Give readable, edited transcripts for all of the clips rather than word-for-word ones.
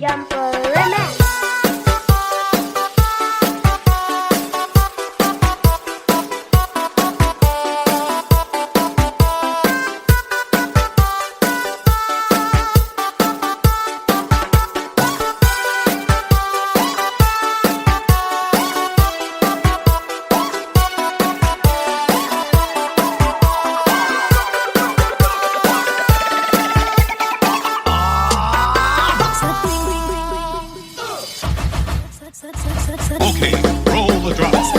Jumper Remix. Okay, roll the drums.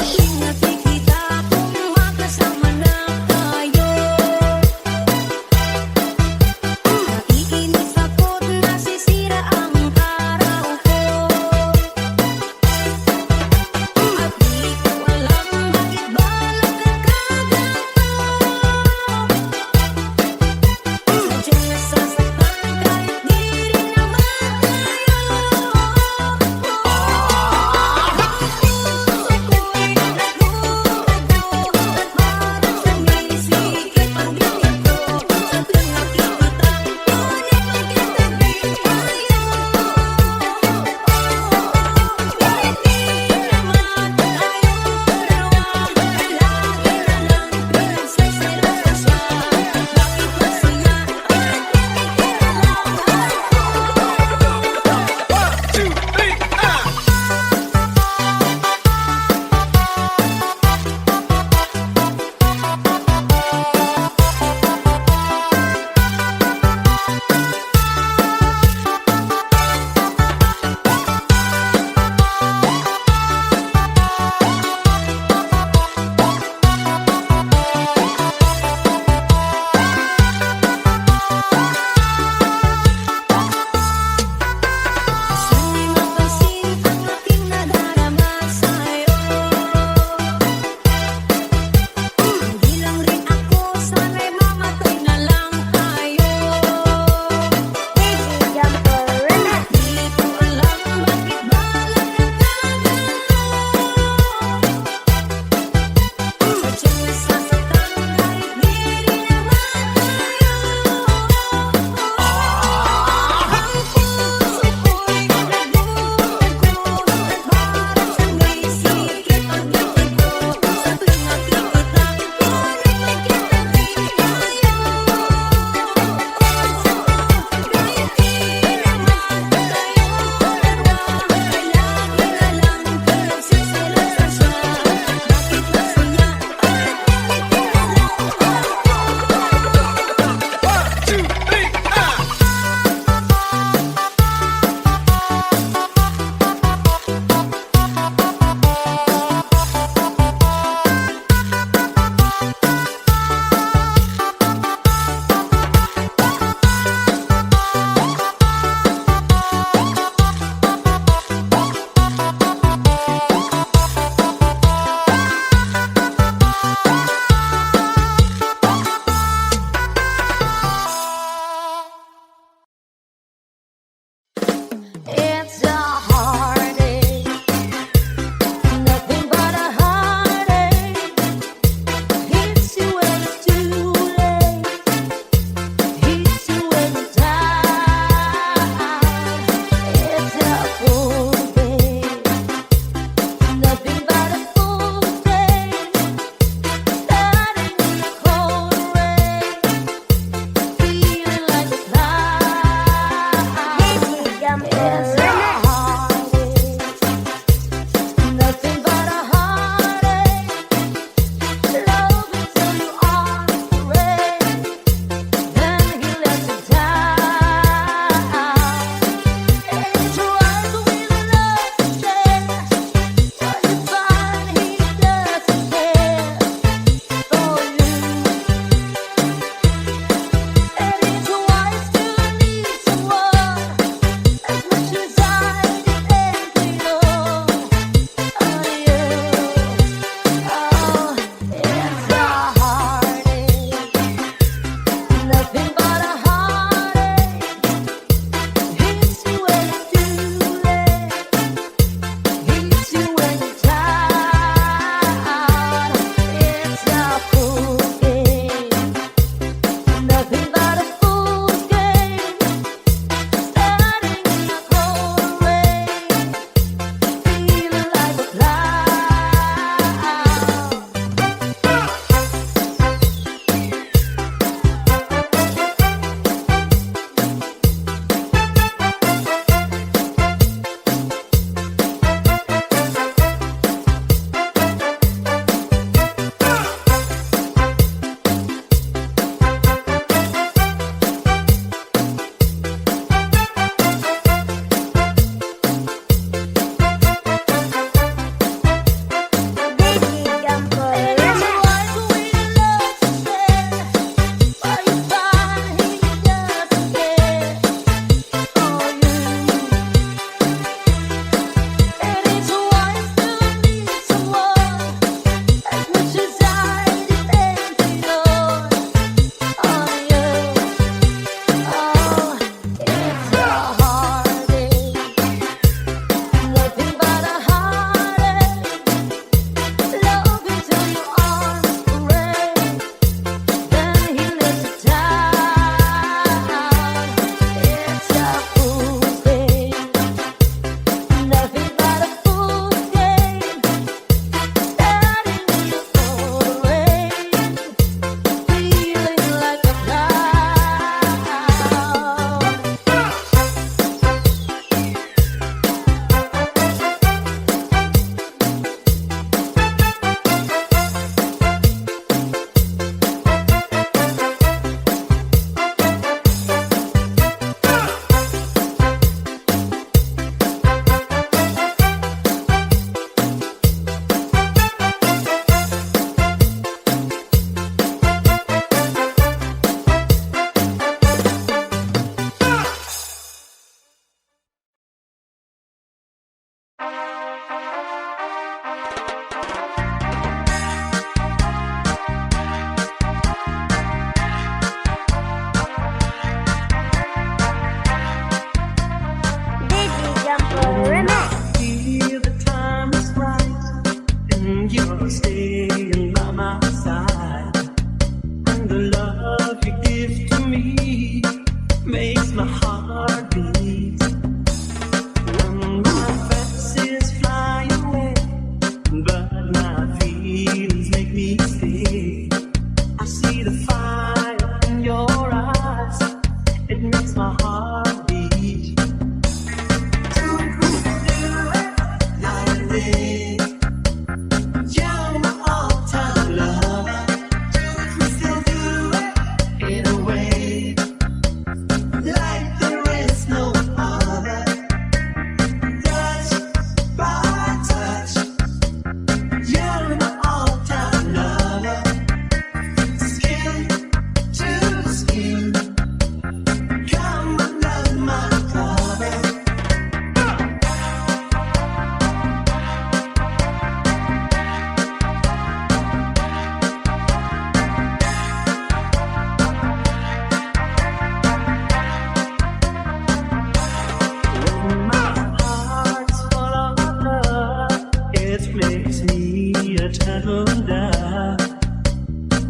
settled down.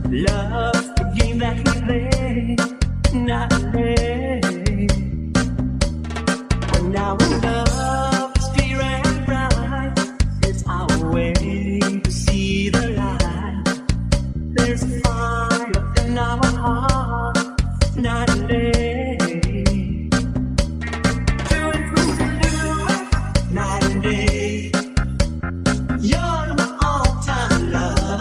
Love's the game that we play, not late. But now we love is clear and bright. It's our way to see the light. There's a fire in our heart, not late. Doing things to do it, night and day. You're my all-time love.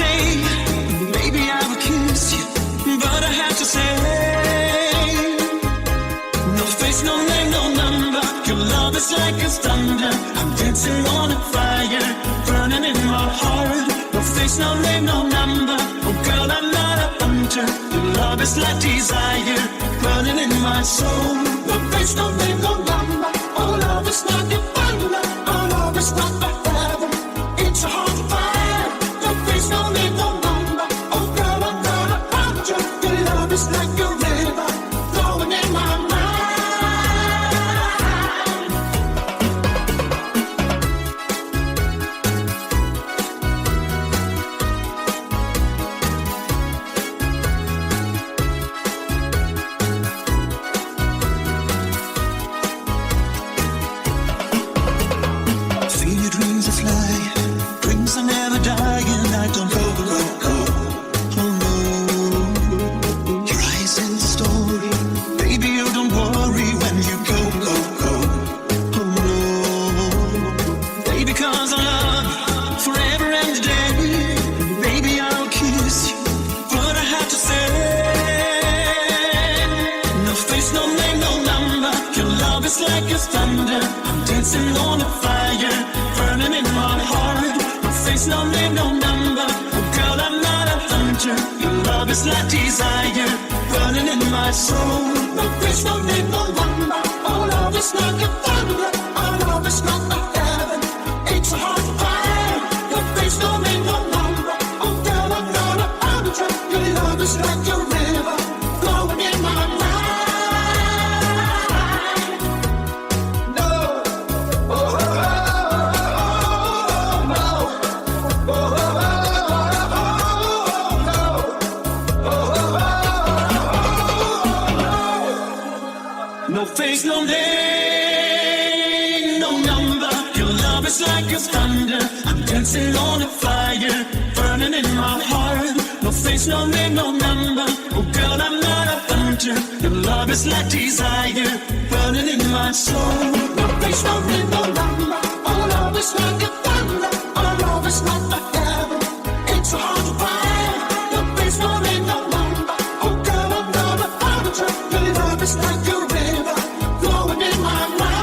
stay. Maybe I will kiss you, but I have to say, no face, no name, no number. Your love is like a thunder. I'm dancing on a fire, burning in my heart. No face, no name, no number. Oh girl, I'm not a hunter. Your love is like desire, burning in my soul. No face, no name, no number. Oh love is like a thunder. Oh love is like a heaven. It's a hard to find. No face, no name, no number. Oh girl, I'm not a hunter. Your love is like a river, flowing in my mind. Like a thunder, I'm dancing on a fire, burning in my heart. No face, no name, no number. Oh girl, I'm not a hunter. Your love is like desire, burning in my soul. No face, no name, no number. Oh love is like a thunder. Oh love is like a heaven. It's so hard to find. No face, no name, no number. Oh girl, I'm not a hunter. Your love is like a river, flowing in my mind. No face, no name, no number. Your love is like a thunder. I'm dancing on a fire, burning in my heart. No face, no name, no number. Oh girl, I'm not a hunter. Your love is like desire, burning in my soul. No face, no name, no number. Oh love is like a thunder. Oh love is like a heaven. It's so hard to find. No face, no name, no number. Oh girl, I'm not a hunter. Your love is like a river, flowing in my mind.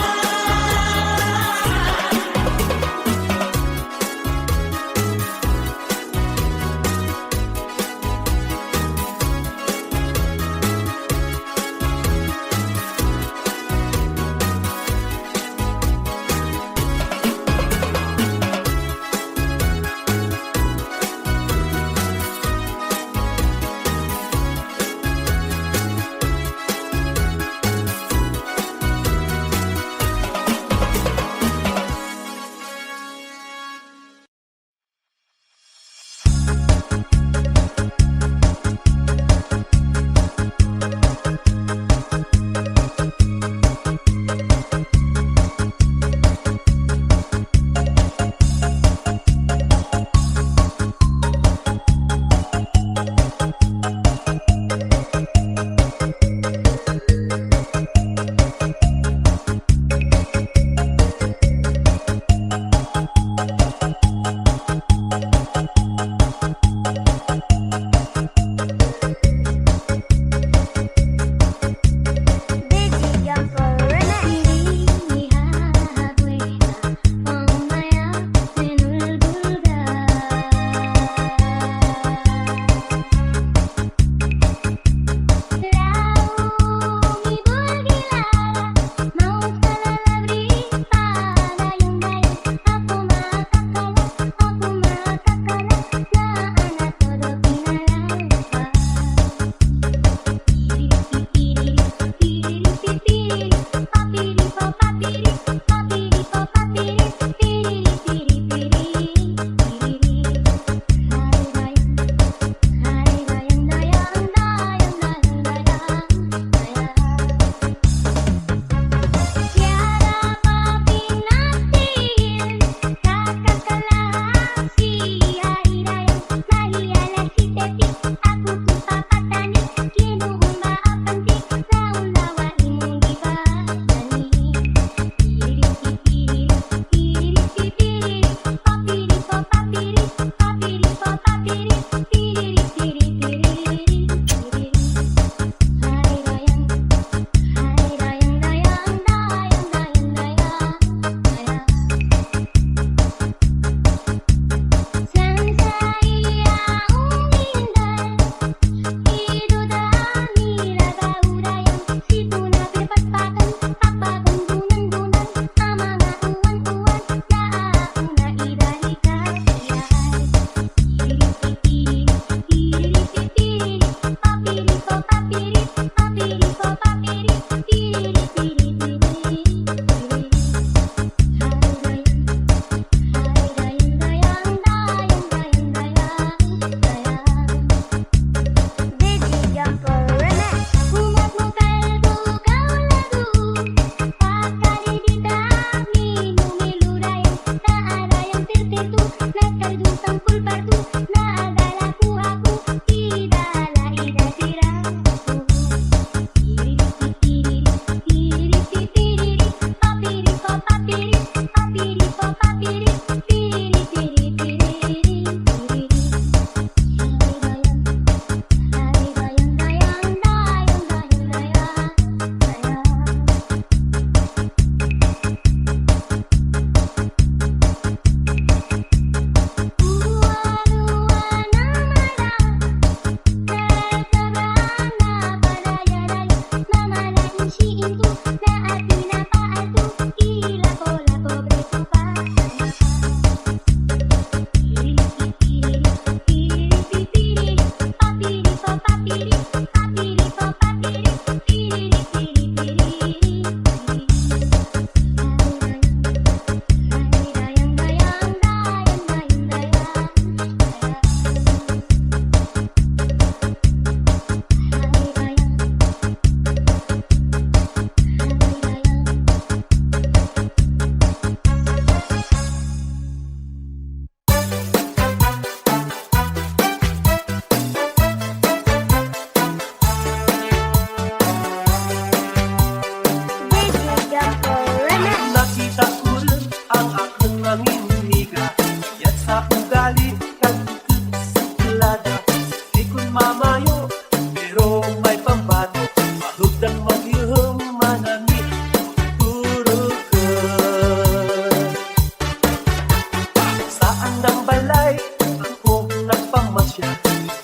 siya.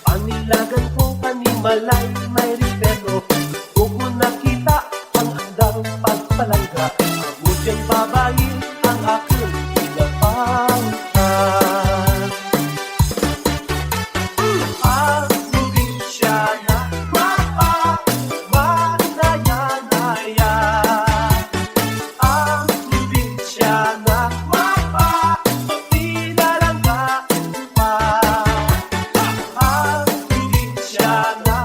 Panilagan ko kanimalay may respeto. Huwag mo nakita ang andang pagpalangga. Abudyang babae ang aking pinapangkat. Ang probinsyana, manaya-naya. Ang probinsyana, tinalanggaan pa. Ang probinsyana,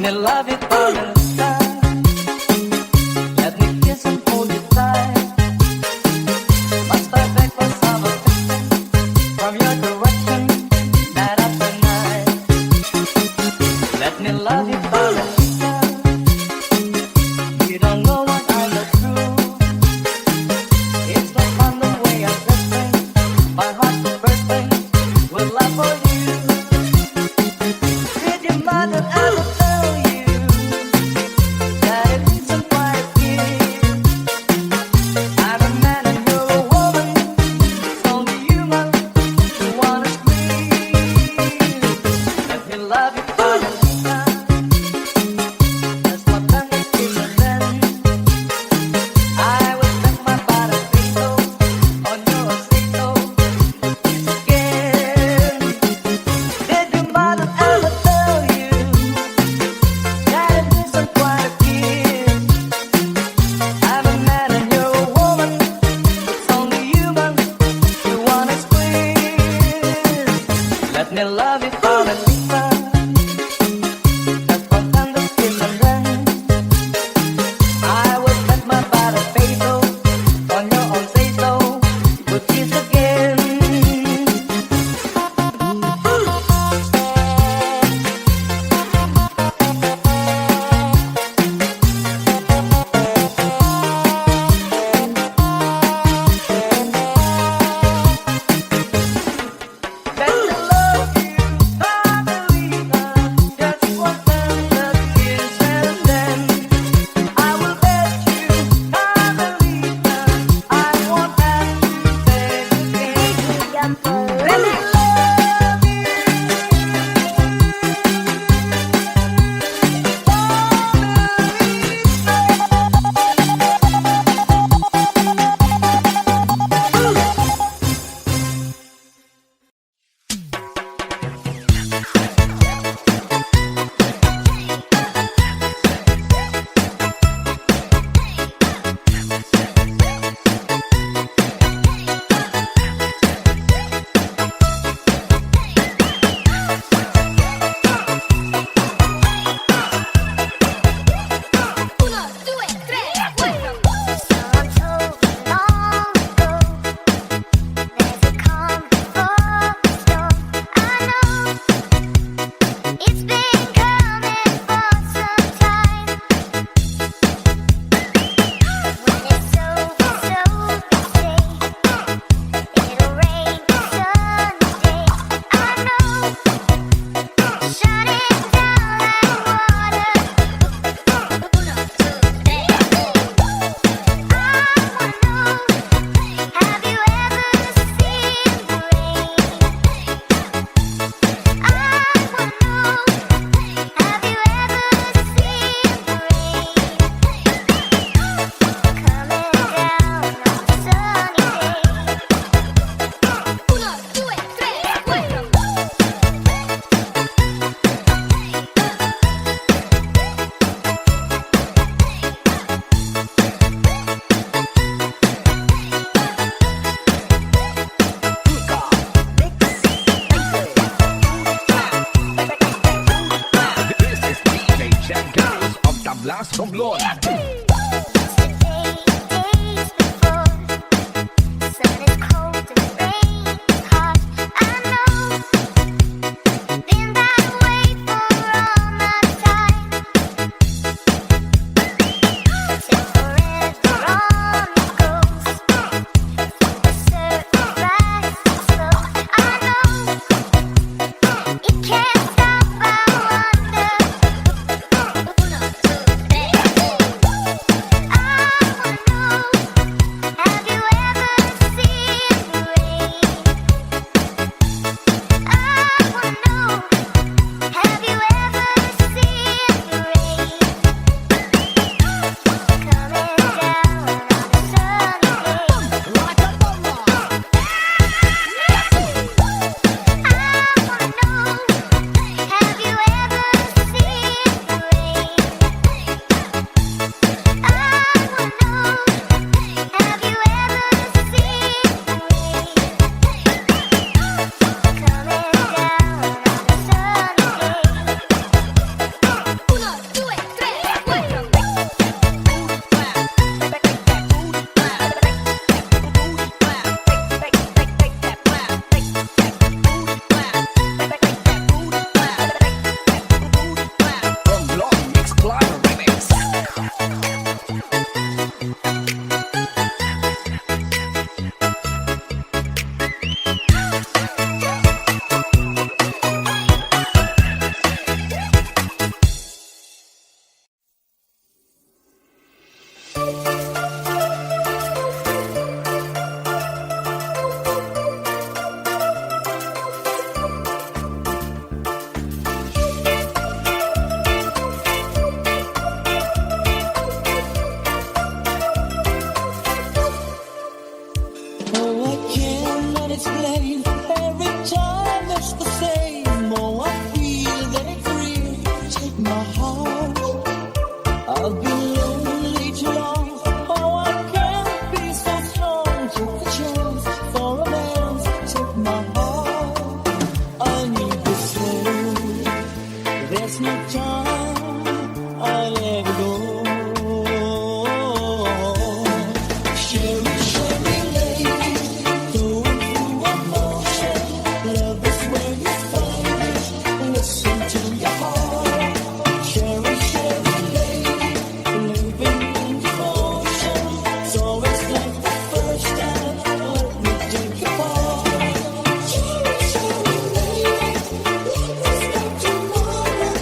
me love you for the time. Let me kiss and hold you tight. Must I beg for some affection from your direction night after night? Let me love you for the time. You don't know what I look through. It's no fun the way I'm dressing. My heart's bursting with love for you. Did your mother ever tell you that it isn't quite a gift? I'm a man and you're a woman. It's only human who wanna squeeze. Let me love you for the time. That's what time is and then I will bet my body so on your say so. Kiss again. Did your mother ever tell you that it isn't quite a gift? I'm a man and you're a woman. It's only human you wanna squeeze. Let me love you for the time. That's what time the and then I will bet my body so on your own say so. But kiss again. Let me love you, I believe just one tender kiss and then I will bet you, I believe I won't have to beg again. Let me love you. It's been coming for some time. When it's over, so they say it'll rain someday. I know, shutting down like water. Uno, two, three. I wanna know, have you ever seen the rain? I wanna know, have you ever seen the rain coming down on a sunny day? Uno, due, tre, cuatro. This is DJ Jack Girls of Tablas Romblon. Yesterday, days before, sun is cold and rain is hot. I know, been that way for all my time. Till forever on it goes, a certain rise and slow. I know, it can't stop. I wonder. Uno, two, three. There's no time I'll ever go. Sherry, Sherry lady, going through emotion. Love is where you find it. Listen to your heart. Sherry, Sherry lady, living in devotion. So it's like the first time. Let me take your part. Sherry, Sherry lady, love is not tomorrow.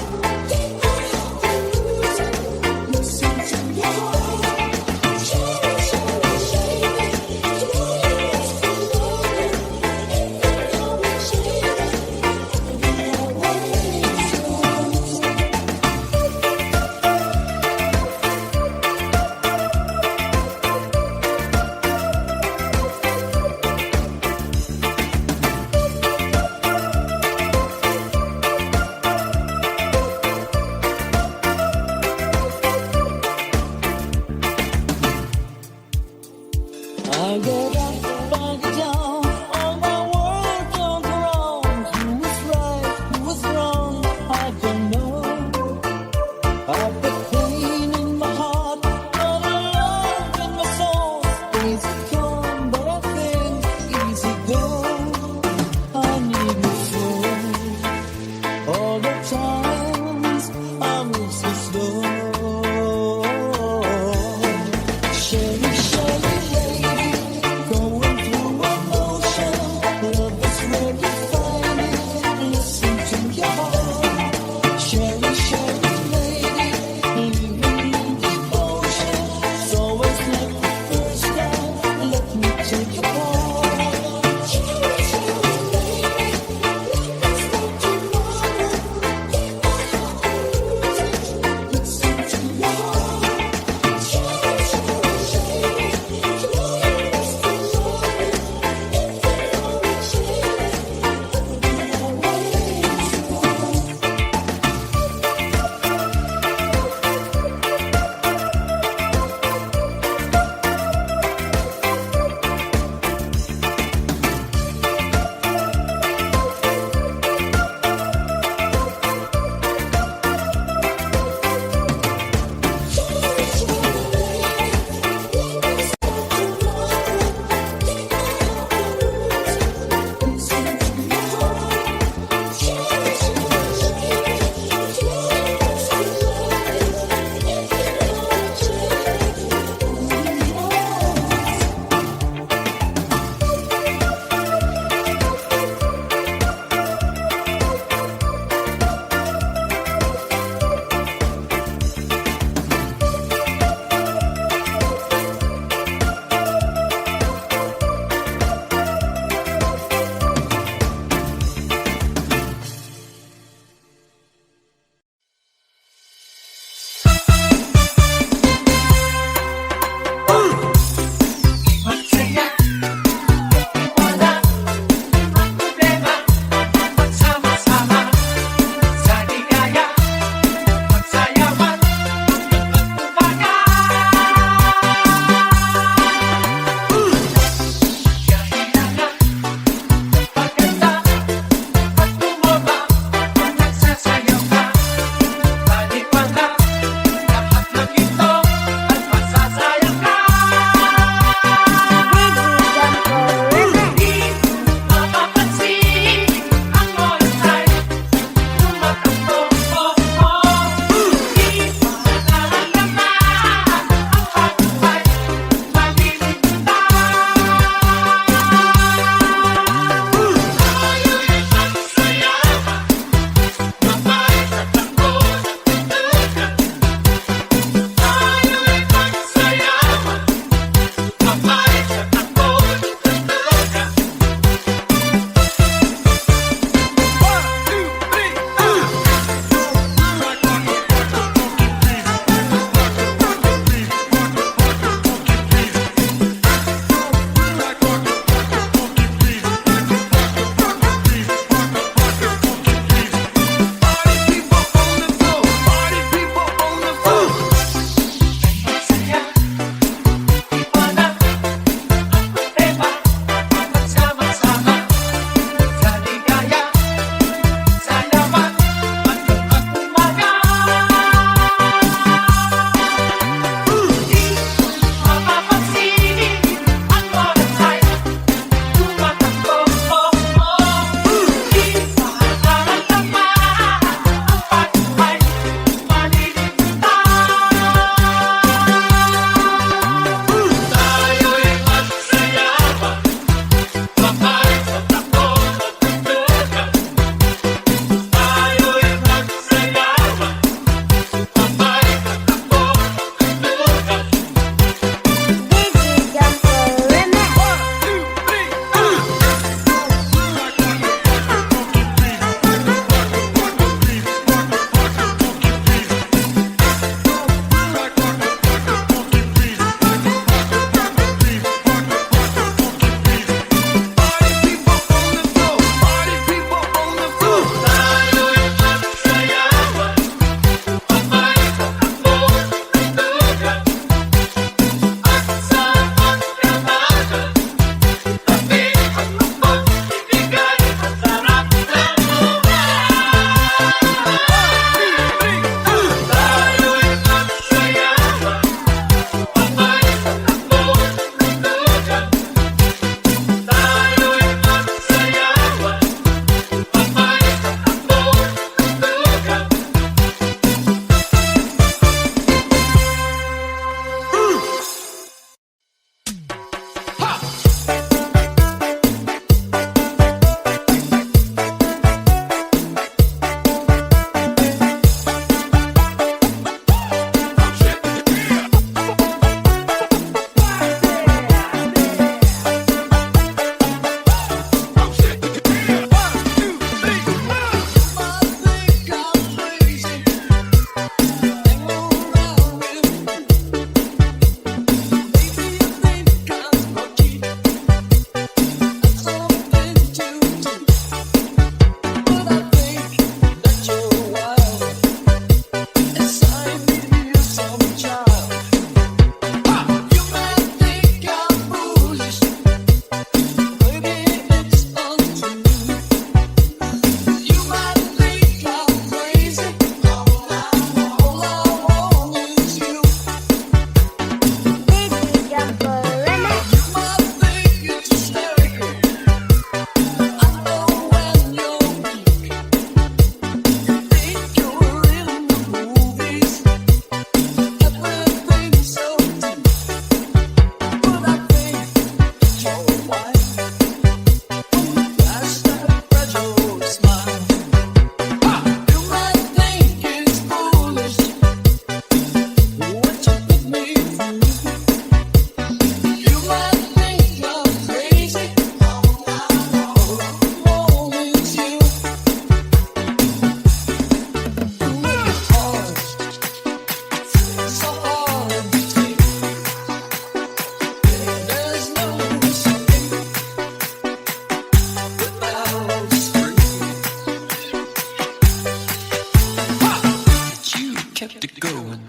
kept it going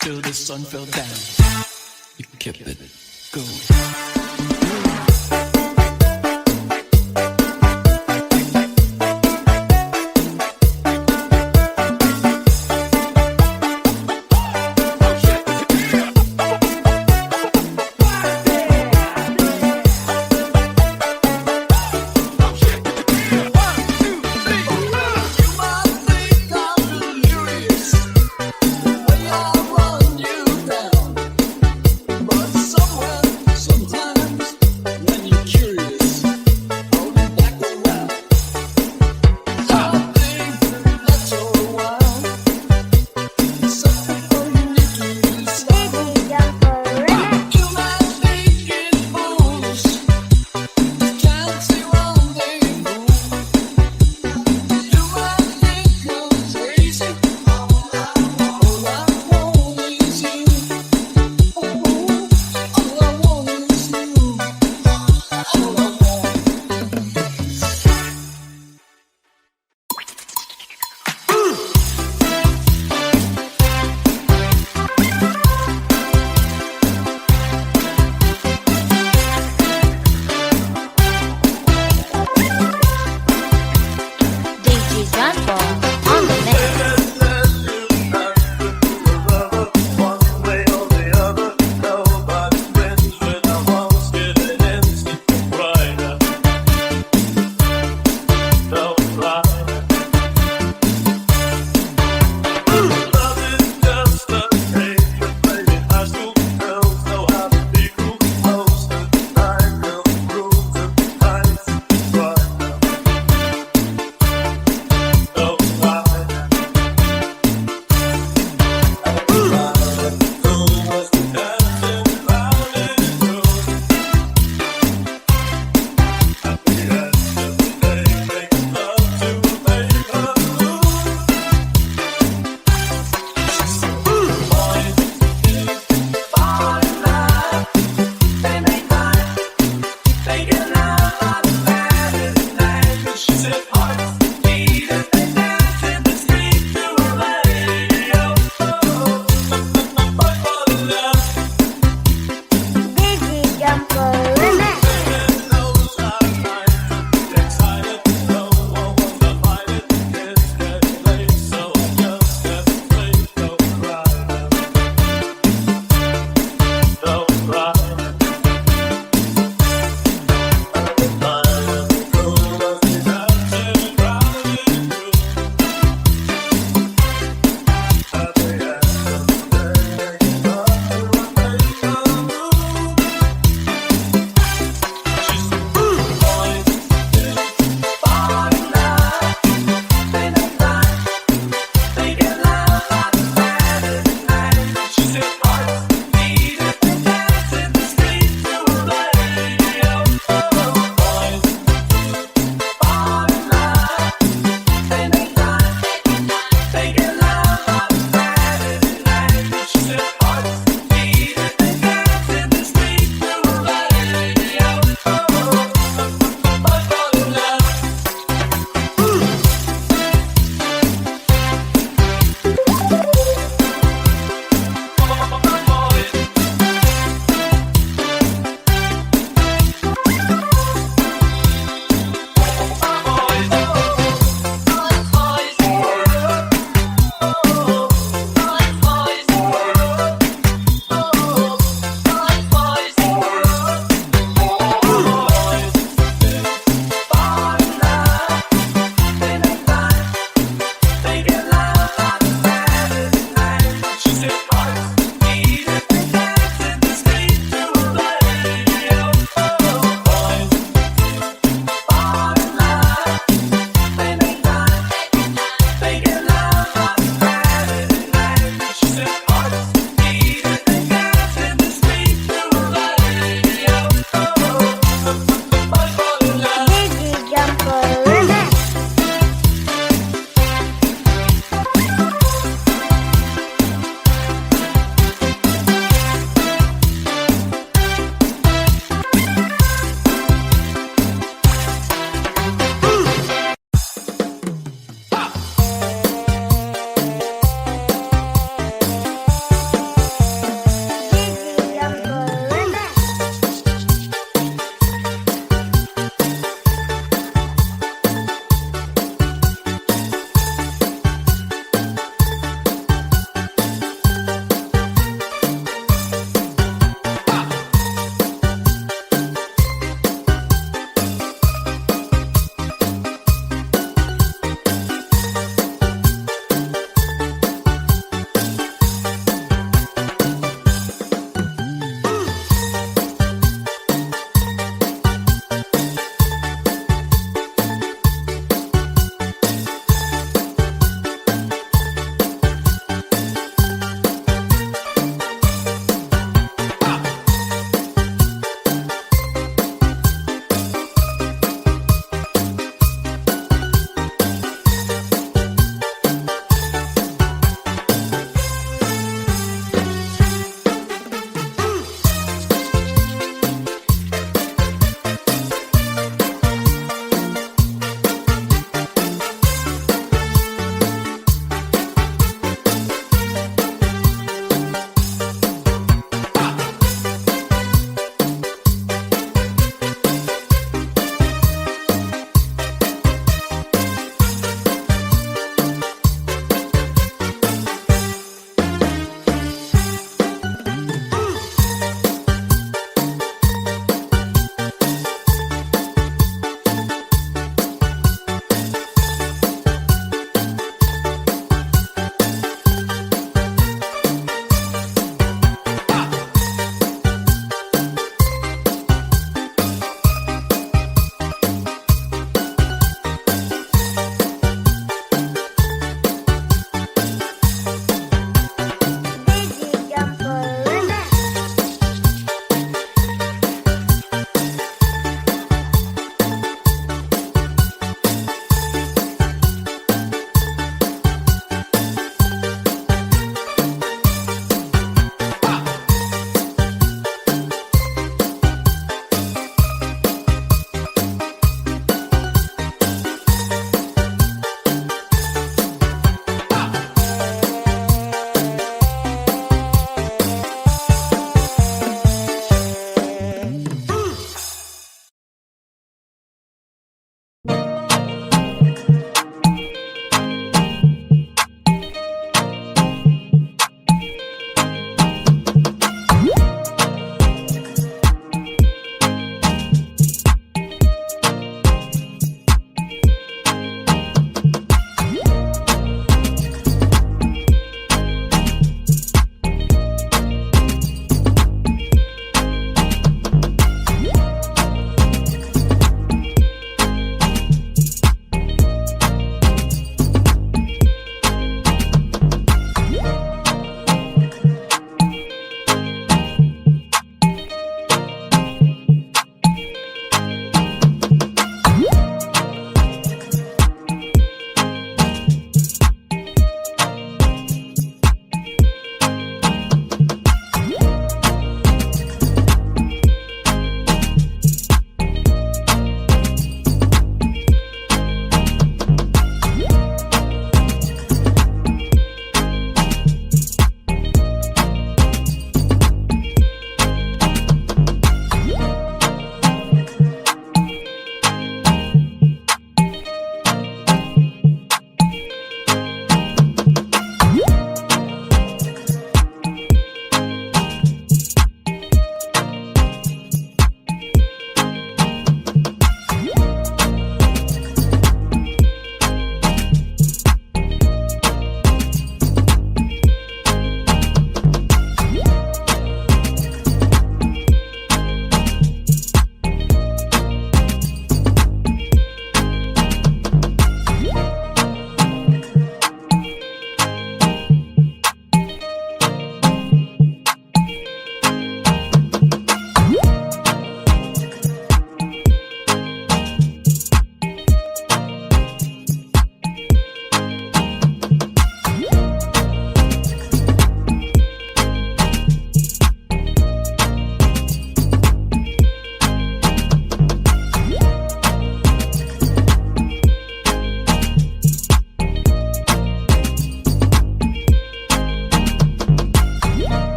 till the sun fell down. You kept it going. Somewhere, sometime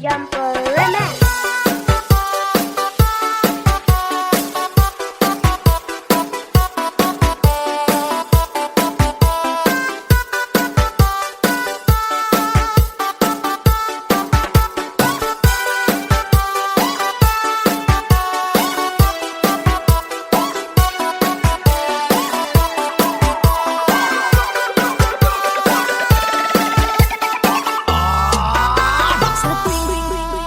Jumper Remix. Sa tuwing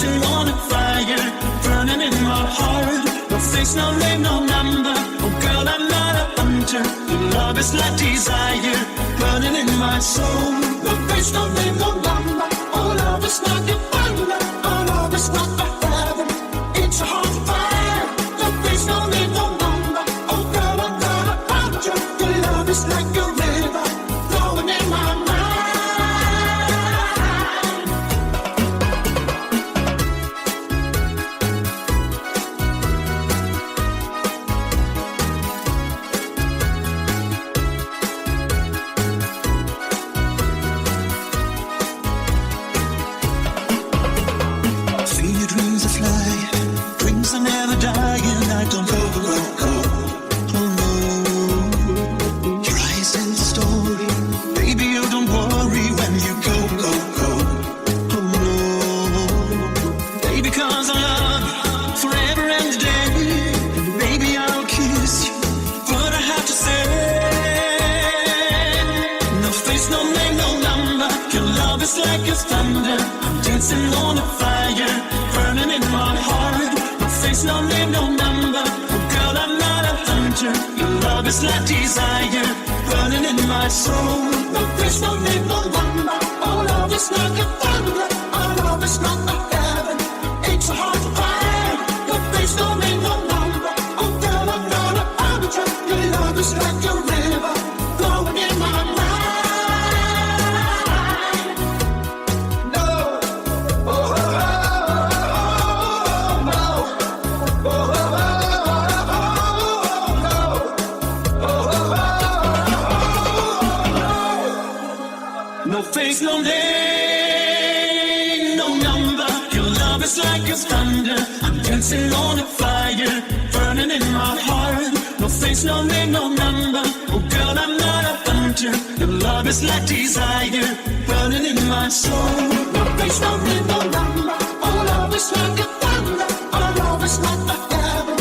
dancing on a fire, burning in my heart. No face, no name, no number. Oh girl, I'm not a hunter. Your love is like desire, burning in my soul. No face, no name, no number. Oh love is like a thunder. Oh love is not a heaven. It's a heart fire. No face, no name, no number. Oh girl, I'm not a hunter. Your love is like a river, flowing in my mind. It's like desire, burning in my soul. No face, no name, no number. Oh, love is like a thunder. Oh, love is not a heaven. It's a heart fire. No face, no name, no number. Oh, girl, I'm not a hunter. Your love is like a river, flowing in my mind. No, oh, oh, oh, no, oh, oh, oh. No face, no name, no number. Your love is like a thunder. I'm dancing on a fire, burning in my heart. No face, no name, no number. Oh girl, I'm not a hunter. Your love is like desire, burning in my soul. No face, no name, no number. Oh love is like a thunder. Oh love is not the heaven.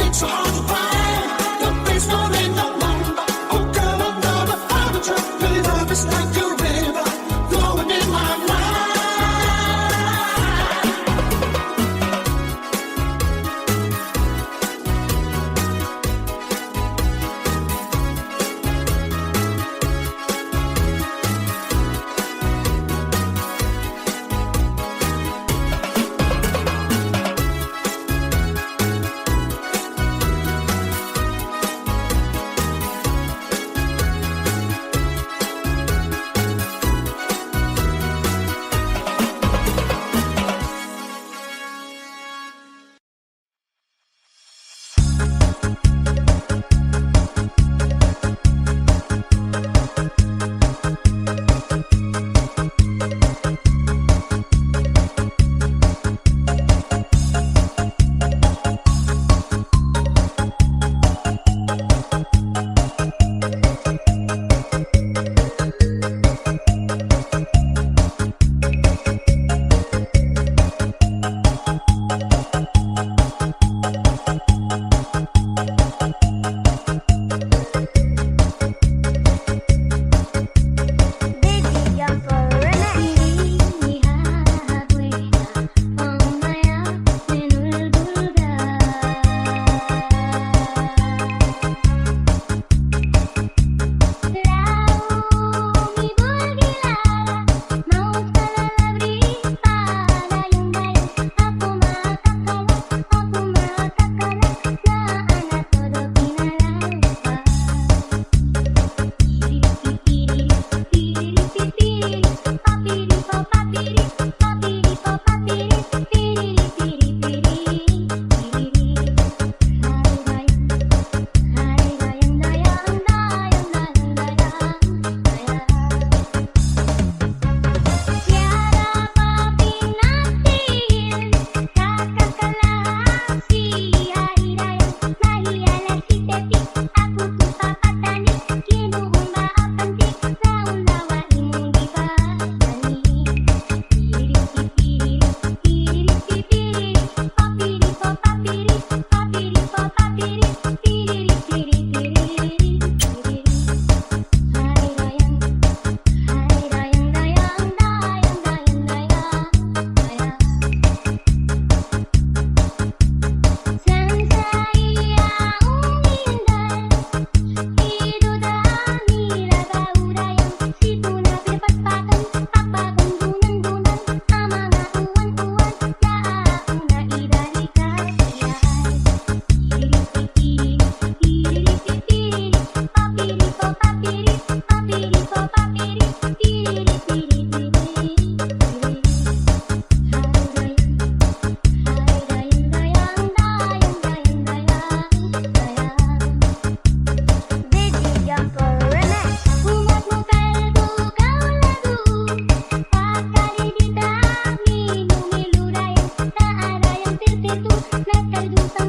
It's a heart fire. No face, no name, no number. Oh girl, I'm not a hunter. Your love is like a river, flowing in my mind.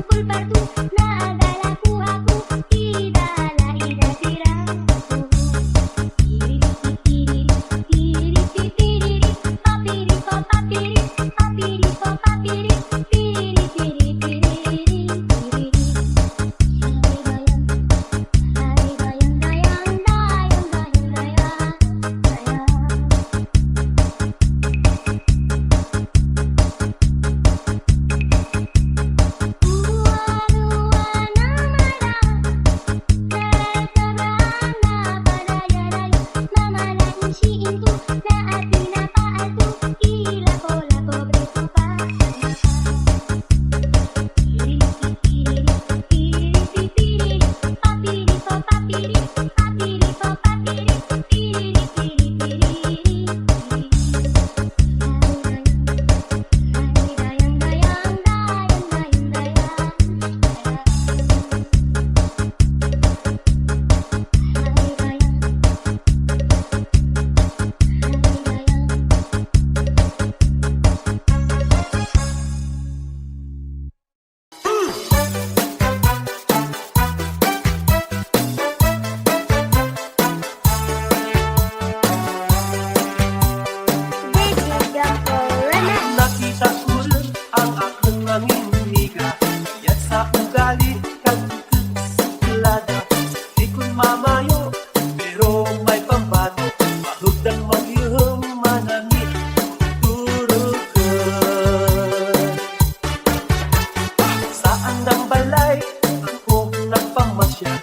pulpatu Nagala kuhaku Idala ida siraku Tiriri tiriri tiriri Papiri po papiri Papiri po papiri Tiriri tiriri tiriri Hari bayang dayang dayang dayang dayang dayang Nakita ko rin ang aking nangingiga Yan sa ugali kagkagsiklada Di ko'y mamayo pero may pambato Mahugdang maghihum manani turugan Saan ng balay ako nagpamasya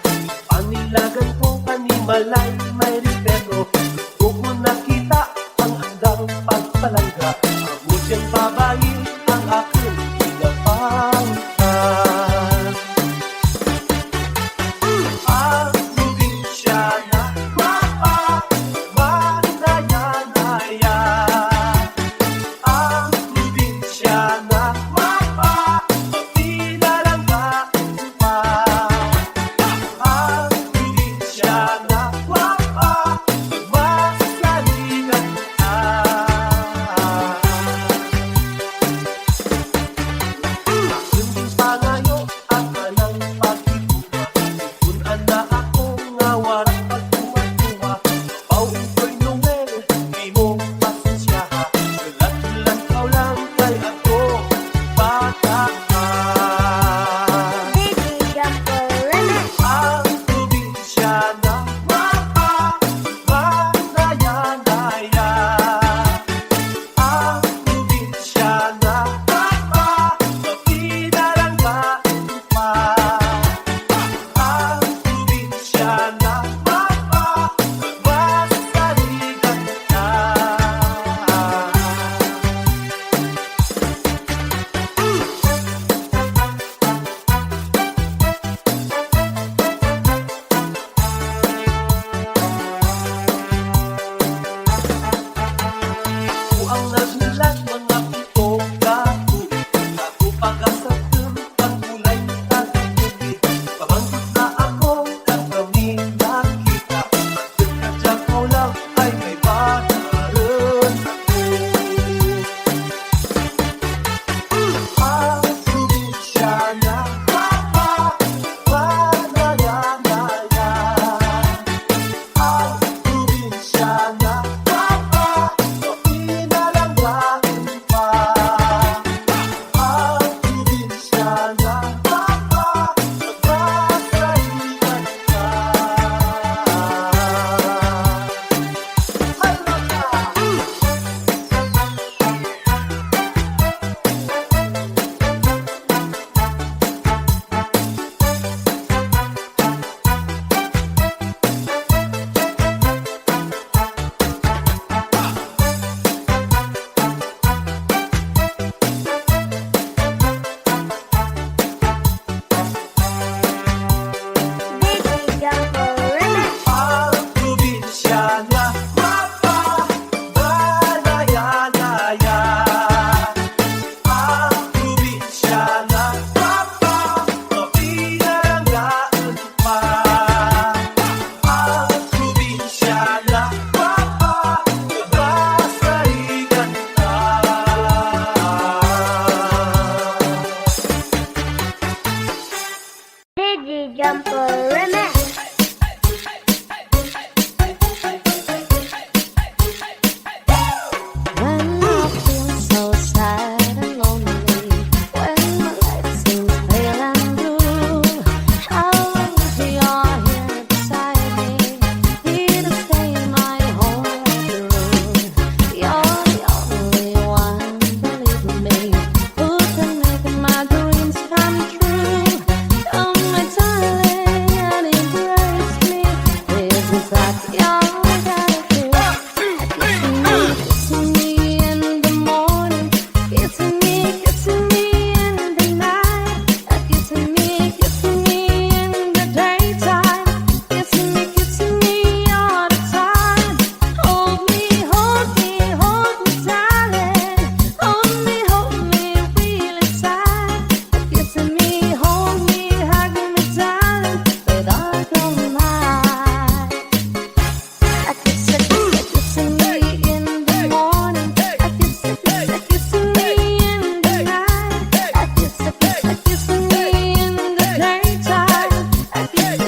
Panilagan ko kanimalay may ripero Kung nakita ang andang pagpalangga Amudyang babae ang aking pinapangkat Ang probinsyana mapagmanaya-naya Ang probinsyana mapagtilalangga Baby Jumper Remix. When I feel so sad and lonely, when my life seems pale and blue, how long you're here beside me, here to stay in my whole life through. You're the only one, believe me, who can make my dreams come true. Come, my darling, and embrace me. This is what you're gotta do. Kissing me in the morning, kissing me in the night, kissing me in the daytime, kissing me all the time. Hold me, darling, hold me really tight. Kissing me, hold me, hug me, darling, with all your might. Kissing me in the morning, kissing me in the night, kissing me in the daytime,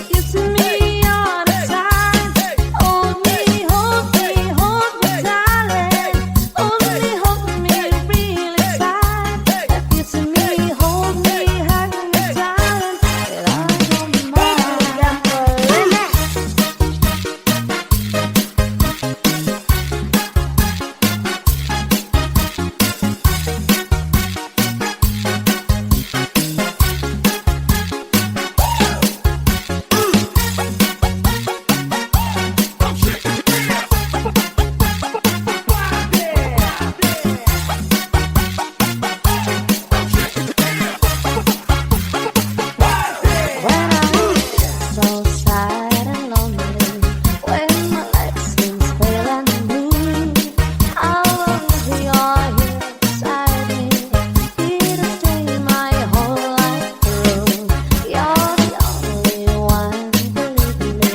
kissing me all the time. Hold me, darling, hold me really tight. Kissing me, hold me, hug me, darling, with all your might. When I feel so sad and lonely, when my life seems pale and blue, how long you're here beside me, here to stay my whole life through. You're the only one, believe me,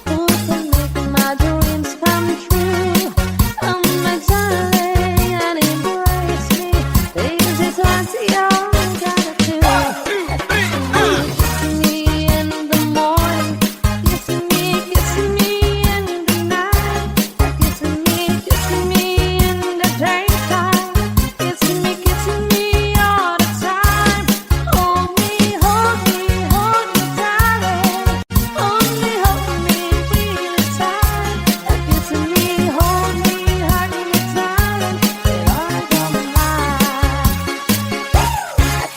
who can make my dreams come true. Come, my darling, and embrace me. This is what you're gotta do. Kissing me in the morning, kissing me in the night, kissing me in the daytime, kissing me all the time. Hold me, darling, hold me really tight. Kissing me, hold me, hug me, darling, with all your might.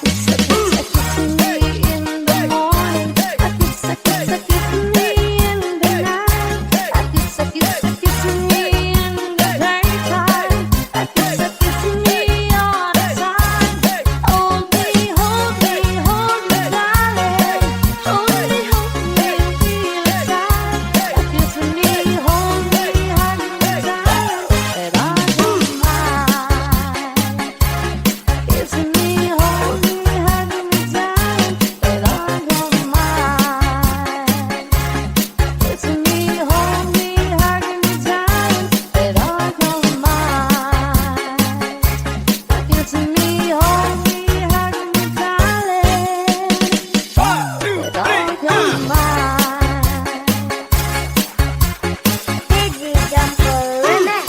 Kissing me in the morning, kissing me in the night, kissing me in the daytime, kissing me all the time. Hold me, darling, hold me really tight. Kissing me, hold me, hug me, darling, with all your might. Kissing me, hold me, hug me, darling, with all your might. Kissing me, hold me, hug me, darling, with all your might. Kissing me, hold me, hug me, darling, with all your might. Baby Jumper Remix.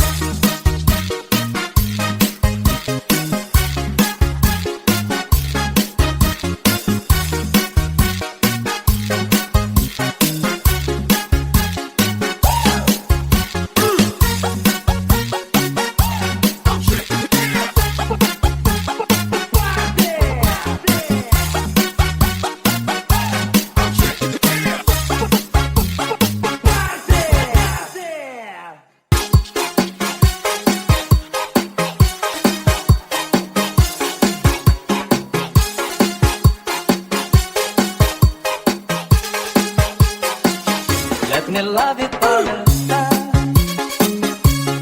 Let me love you for the stars.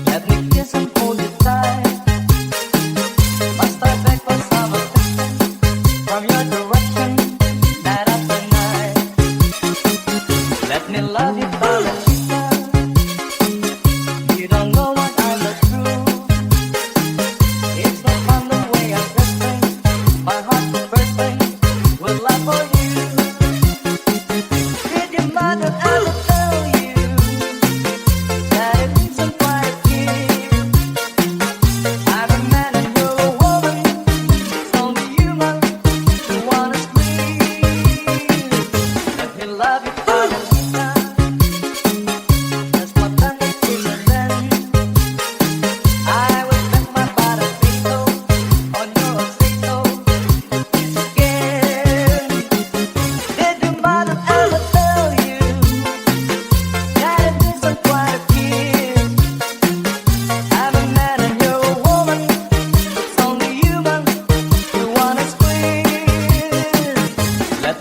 Let me kiss and hold you tight. Must I beg for some affection from your direction night after night? Let me love you for the stars. You don't know what I look through. It's not fun the way I'm dressing. My heart's bursting with love for you.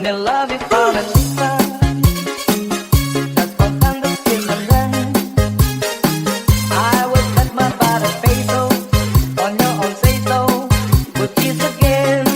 They love you for a reason. Just for fun, the children. I will bet my body peso on your own say so. But kiss again.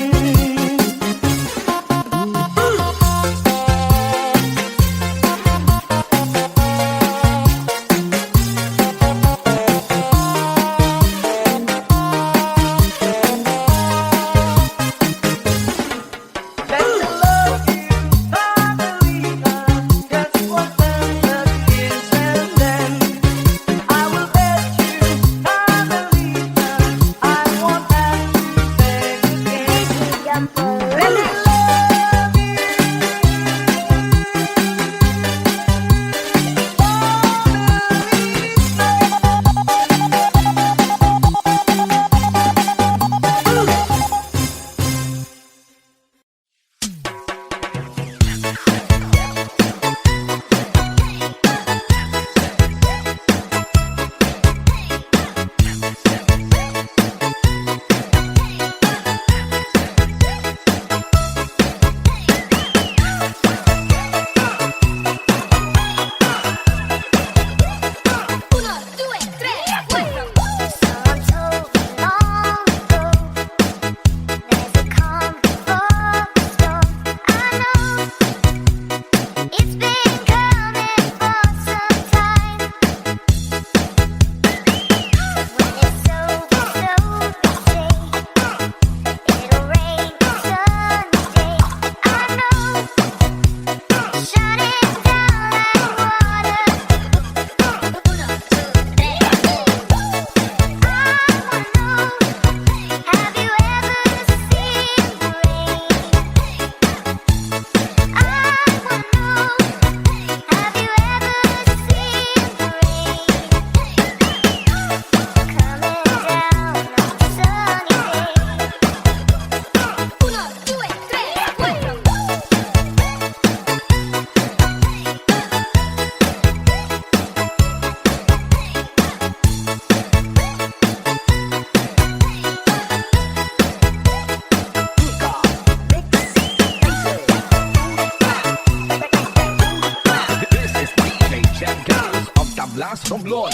Tablas Romblon.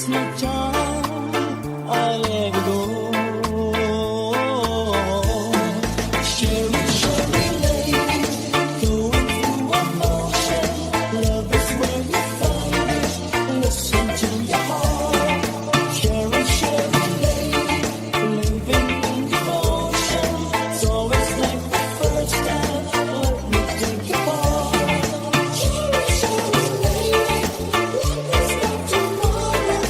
waste my time, I let it go. Sherry, Sherry lady, going through emotion. Love is where you find it. Listen to your heart. Sherry, Sherry lady, living in devotion. It's always like the first time. Let me take your part. Sherry, Sherry lady, love is like tomorrow.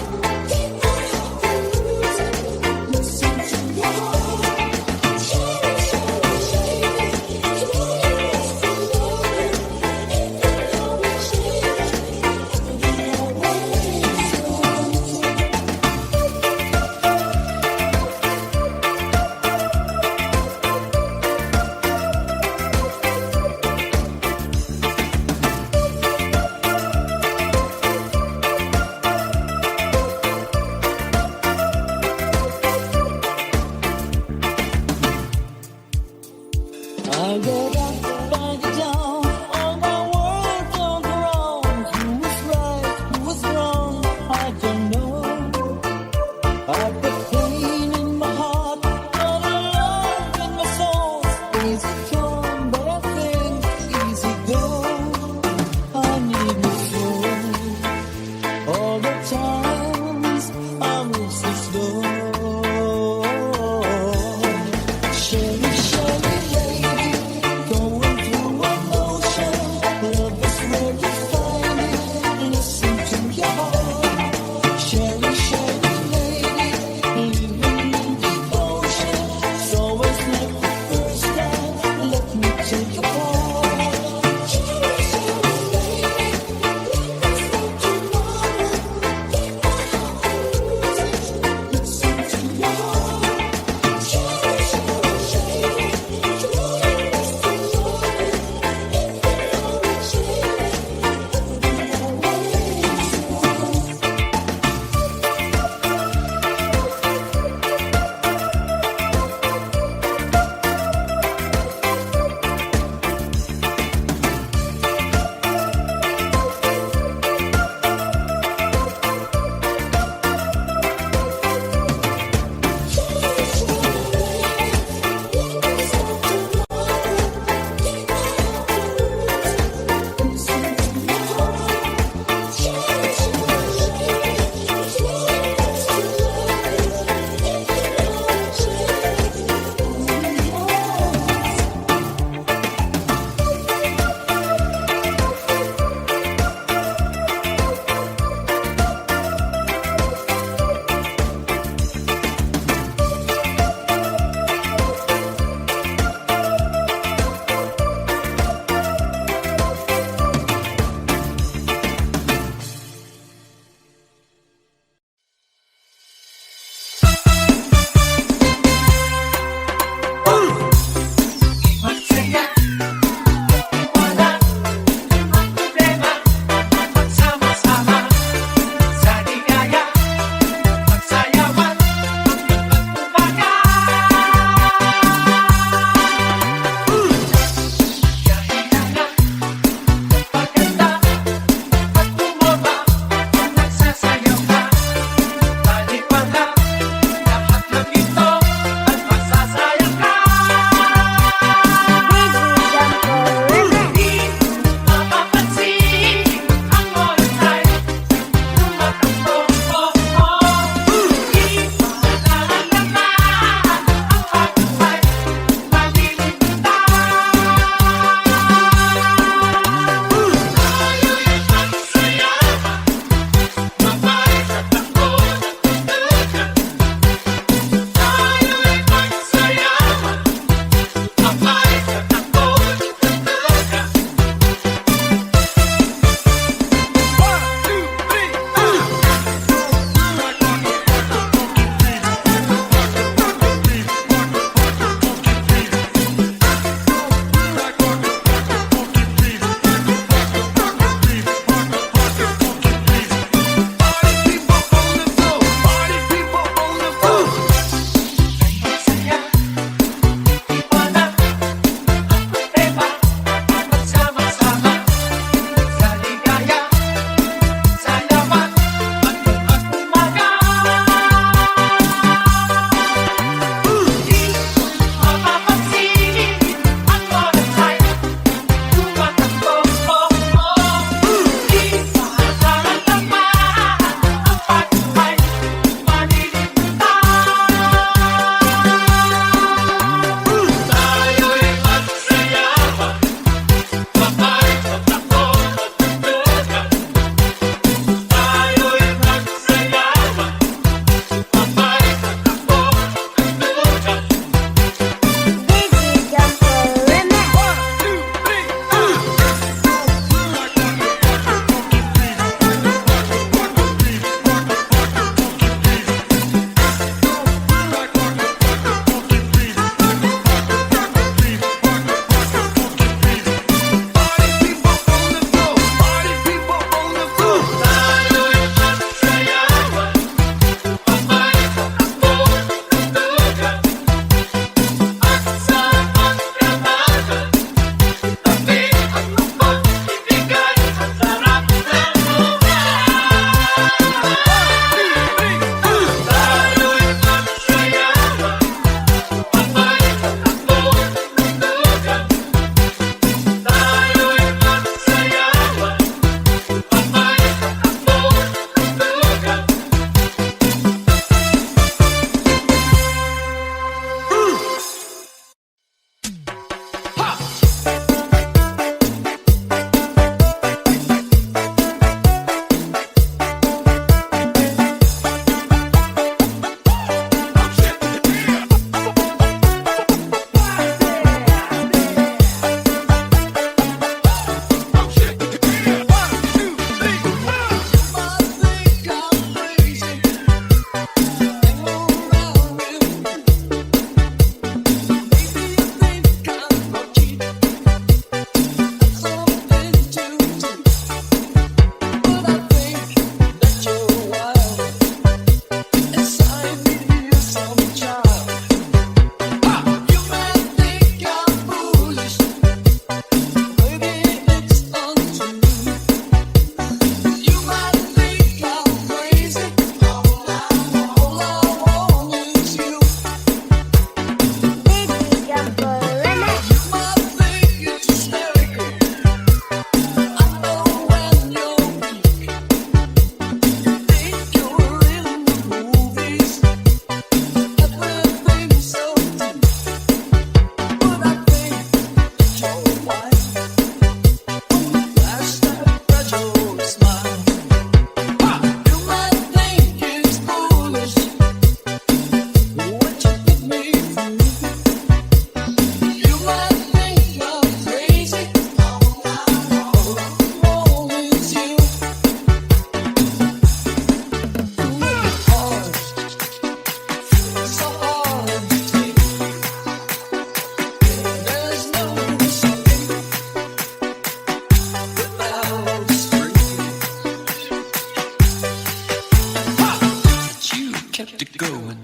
kept it going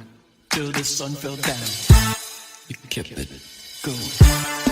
till the sun fell down. You kept it going.